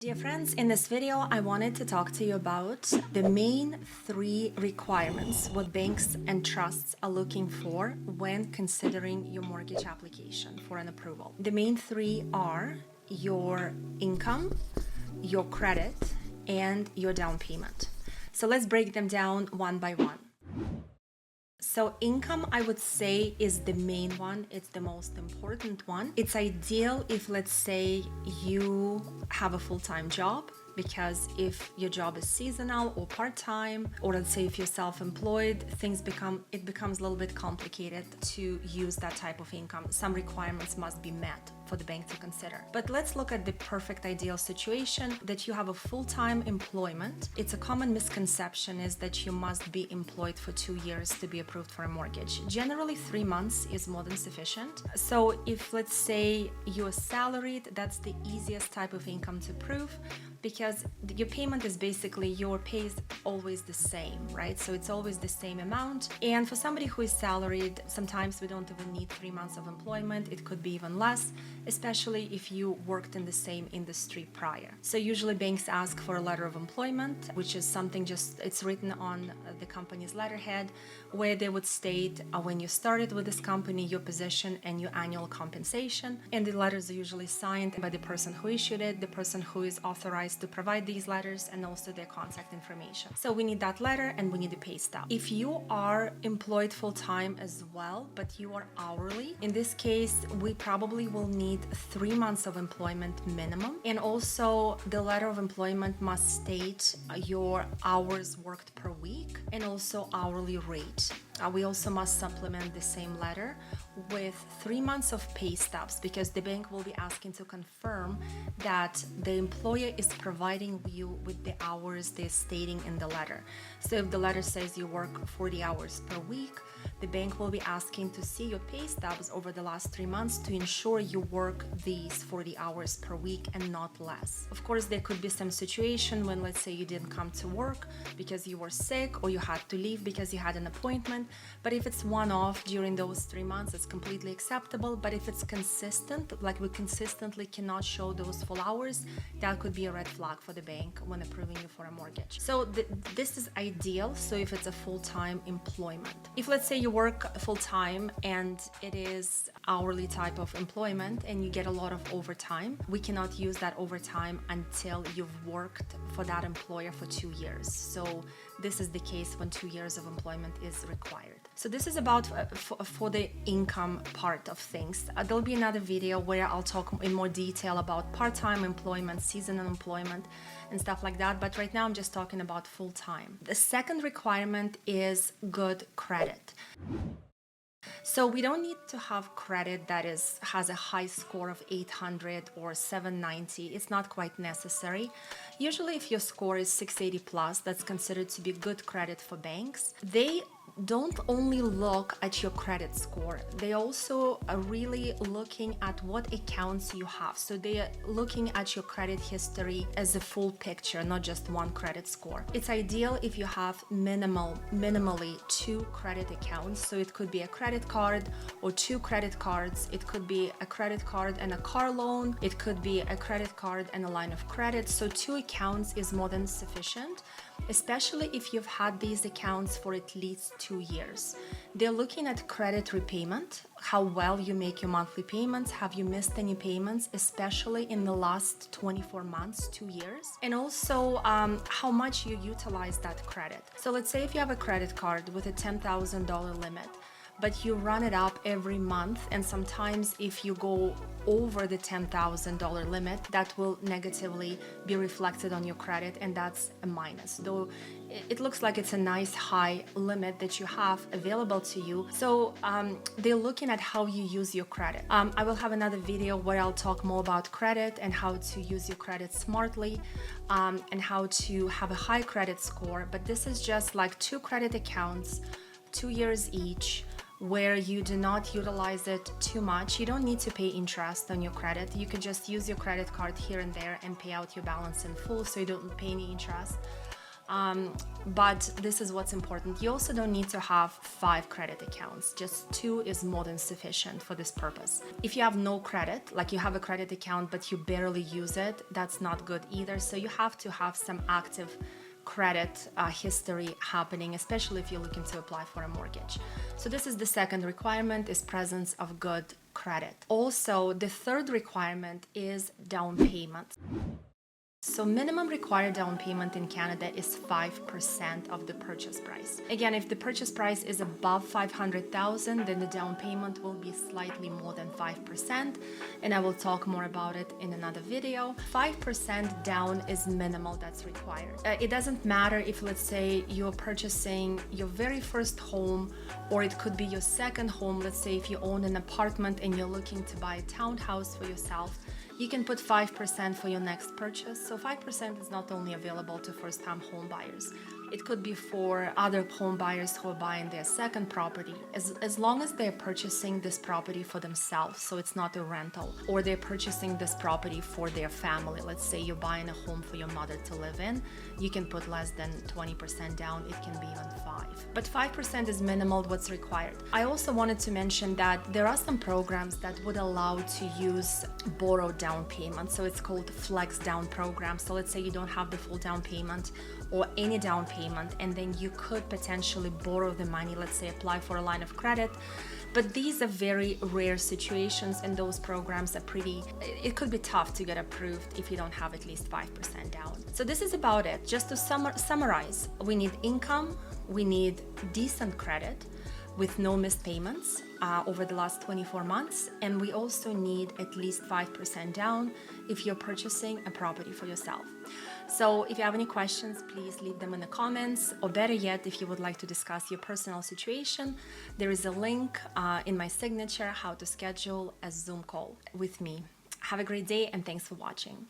Dear friends, in this video, I wanted to talk to you about the main three requirements what banks and trusts are looking for when considering your mortgage application for an approval. The main three are your income, your credit, and your down payment. So let's break them down one by one. So income, I would say, is the main one. It's the most important one. It's ideal if, let's say, you have a full-time job, because if your job is seasonal or part-time, or let's say if you're self-employed, it becomes a little bit complicated to use that type of income. Some requirements must be met for the bank to consider. But let's look at the perfect ideal situation that you have a full-time employment. It's a common misconception is that you must be employed for 2 years to be approved for a mortgage. Generally, 3 months is more than sufficient. So if, let's say, you're salaried, that's the easiest type of income to prove, because your payment is basically, your pay is always the same, right? So it's always the same amount. And for somebody who is salaried, sometimes we don't even need 3 months of employment. It could be even less, especially if you worked in the same industry prior. So usually banks ask for a letter of employment, which is something it's written on the company's letterhead, where they would state when you started with this company, your position and your annual compensation. And the letters are usually signed by the person who issued it, the person who is authorized to provide these letters, and also their contact information. So we need that letter and we need the pay stub. If you are employed full-time as well, but you are hourly, in this case, we probably will need 3 months of employment minimum. And also the letter of employment must state your hours worked per week and also hourly rate. We also must supplement the same letter with 3 months of pay stubs, because the bank will be asking to confirm that the employer is providing you with the hours they're stating in the letter. So if the letter says you work 40 hours per week, the bank will be asking to see your pay stubs over the last 3 months to ensure you work these 40 hours per week and not less. Of course, there could be some situation when, let's say, you didn't come to work because you were sick, or you had to leave because you had an appointment. But if it's one-off during those 3 months, it's completely acceptable. But if it's consistent, like we consistently cannot show those full hours, that could be a red flag for the bank when approving you for a mortgage. So this is ideal. So if it's a full-time employment, if, let's say, you work full-time and it is hourly type of employment and you get a lot of overtime, we cannot use that overtime until you've worked for that employer for 2 years. So this is the case when 2 years of employment is required. So this is about for the income part of things. There'll be another video where I'll talk in more detail about part-time employment, seasonal employment, and stuff like that. But right now I'm just talking about full-time. The second requirement is good credit. So we don't need to have credit that has a high score of 800 or 790. It's not quite necessary. Usually if your score is 680 plus, that's considered to be good credit for banks. They don't only look at your credit score, they also are really looking at what accounts you have. So they are looking at your credit history as a full picture, not just one credit score. It's ideal if you have minimally 2 credit accounts. So it could be a credit card or 2 credit cards. It could be a credit card and a car loan. It could be a credit card and a line of credit. So 2 accounts is more than sufficient, especially if you've had these accounts for at least 2 years. They're looking at credit repayment, how well you make your monthly payments, have you missed any payments, especially in the last 24 months, 2 years, and also how much you utilize that credit. So let's say if you have a credit card with a $10,000 limit, but you run it up every month, and sometimes if you go over the $10,000 limit, that will negatively be reflected on your credit, and that's a minus. Though it looks like it's a nice high limit that you have available to you. So they're looking at how you use your credit. I will have another video where I'll talk more about credit and how to use your credit smartly, and how to have a high credit score. But this is just like 2 credit accounts, 2 years each, where you do not utilize it too much. You don't need to pay interest on your credit. You can just use your credit card here and there and pay out your balance in full, so you don't pay any interest. But this is what's important. You also don't need to have 5 credit accounts. Just 2 is more than sufficient for this purpose. If you have no credit, like you have a credit account but you barely use it, that's not good either. So you have to have some active credit history happening, especially if you're looking to apply for a mortgage. So this is the second requirement, is presence of good credit. Also, the third requirement is down payment. So minimum required down payment in Canada is 5% of the purchase price. Again, if the purchase price is above $500,000, then the down payment will be slightly more than 5%, and I will talk more about it in another video. 5% down is minimal that's required. It doesn't matter if, let's say, you're purchasing your very first home, or it could be your second home. Let's say if you own an apartment and you're looking to buy a townhouse for yourself, you can put 5% for your next purchase. So 5% is not only available to first-time home buyers. It could be for other home buyers who are buying their second property, as long as they're purchasing this property for themselves, so it's not a rental, or they're purchasing this property for their family. Let's say you're buying a home for your mother to live in, you can put less than 20% down, it can be even 5. But 5% is minimal what's required. I also wanted to mention that there are some programs that would allow to use borrowed down payment, so it's called Flex Down program. So let's say you don't have the full down payment or any down payment, and then you could potentially borrow the money, let's say apply for a line of credit. But these are very rare situations, and those programs are it could be tough to get approved if you don't have at least 5% down. So this is about it. Just to summarize, we need income, we need decent credit with no missed payments over the last 24 months, and we also need at least 5% down if you're purchasing a property for yourself. So if you have any questions, please leave them in the comments, or better yet, if you would like to discuss your personal situation, there is a link in my signature how to schedule a Zoom call with me. Have a great day, and thanks for watching.